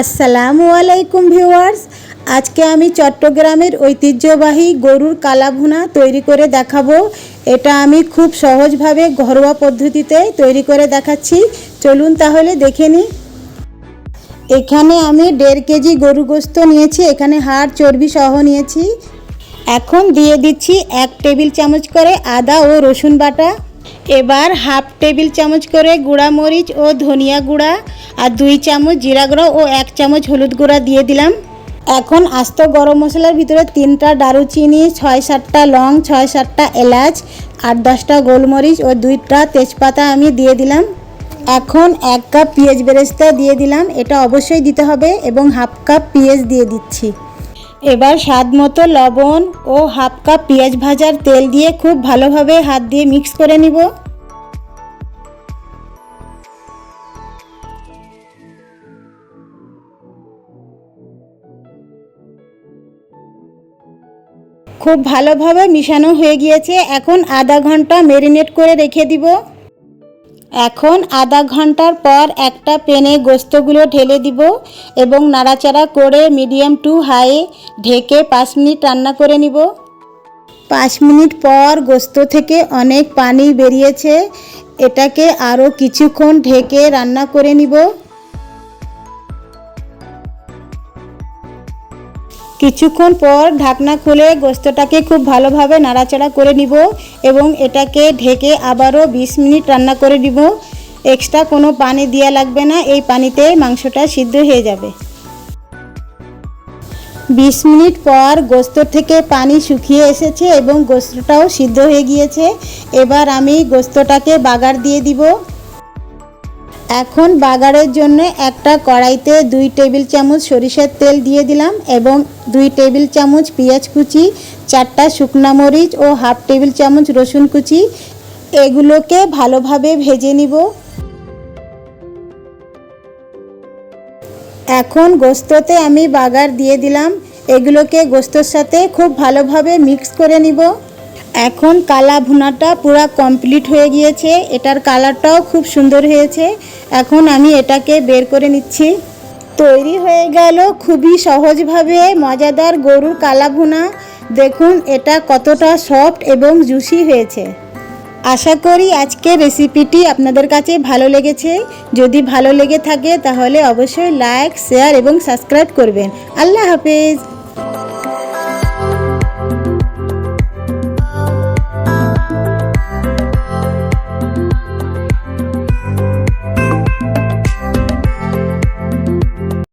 আসসালামু আলাইকুম ভিউয়ার্স, আজকে আমি চট্টগ্রামের ঐতিহ্যবাহী গরুর কালা ভুনা তৈরি করে দেখাবো। এটা আমি খুব সহজভাবে ঘরোয়া পদ্ধতিতে তৈরি করে দেখাচ্ছি। চলুন তাহলে দেখে নিই। এখানে আমি 1.5 কেজি গরু গোস্ত নিয়েছি, এখানে হাড় চর্বি সহ নিয়েছি। এখন দিয়ে দিচ্ছি 1 টেবিল চামচ করে আদা ও রসুন বাটা। এবার হাফ টেবিল চামচ করে গুঁড়া মরিচ ও ধনিয়া গুঁড়া আর 2 চামচ জিরা গুঁড়া ও 1 চামচ হলুদ গুঁড়া দিয়ে দিলাম। এখন আস্ত গরম মশলার ভিতরে 3টা দারুচিনি, 6-7টা লং, 6-7টা এলাচ, 8-10টা গোলমরিচ ও 2টা তেজপাতা আমি দিয়ে দিলাম। এখন 1 কাপ পেঁয়াজ বেরেস্তা দিয়ে দিলাম, এটা অবশ্যই দিতে হবে, এবং হাফ কাপ পেঁয়াজ দিয়ে দিচ্ছি। এবার স্বাদ মতো লবণ ও হাফ কাপ পেঁয়াজ ভাজার তেল দিয়ে খুব ভালোভাবে হাত দিয়ে মিক্স করে নিব। খুব ভালোভাবে মিশানো হয়ে গিয়েছে। এখন আধা ঘন্টা ম্যারিনেট করে রেখে দিব। এখন আধা ঘন্টার পর একটা প্যানে গোস্তগুলো ঢেলে দিব এবং নাড়াচাড়া করে মিডিয়াম টু হাই ঢেকে 5 মিনিট রান্না করে নিব। 5 মিনিট পর গোস্ত থেকে অনেক পানি বেরিয়েছে, এটাকে আরও কিছুক্ষণ ঢেকে রান্না করে নিব। কিছুক্ষণ পর ঢাকনা খুলে গোস্তটাকে খুব ভালোভাবে নাড়াচাড়া করে নিব এবং এটাকে ঢেকে আবারও 20 মিনিট রান্না করে নিব। এক্সট্রা কোনো পানি দেওয়া লাগবে না, এই পানিতে মাংসটা সিদ্ধ হয়ে যাবে। 20 মিনিট পর গোস্ত থেকে পানি শুকিয়ে এসেছে এবং গোস্তটাও সিদ্ধ হয়ে গিয়েছে। এবার আমি গোস্তটাকে বাগার দিয়ে দিব। এখন বাগারের জন্য একটা কড়াইতে 2 টেবিল চামচ সরিষার তেল দিয়ে দিলাম এবং 2 টেবিল চামচ পেঁয়াজ কুচি, 4টা শুকনা মরিচ ও হাফ টেবিল চামচ রসুন কুচি, এগুলোকে ভালোভাবে ভেজে নিব। এখন গোস্ততে আমি বাগার দিয়ে দিলাম, এগুলোকে গোস্তর সাথে খুব ভালোভাবে মিক্স করে নিব। এখন কালা ভুনাটা পুরো কমপ্লিট হয়ে গিয়েছে, এটার কালারটাও খুব সুন্দর হয়েছে। এখন আমি এটাকে বের করে নিচ্ছি। তৈরি হয়ে গেল খুবই সহজভাবে মজাদার গরুর কালা ভুনা। দেখুন এটা কতটা সফট এবং জুসি হয়েছে। আশা করি আজকের রেসিপিটি আপনাদের কাছে ভালো লেগেছে। যদি ভালো লেগে থাকে তাহলে অবশ্যই লাইক, শেয়ার এবং সাবস্ক্রাইব করবেন। আল্লাহ হাফেজ।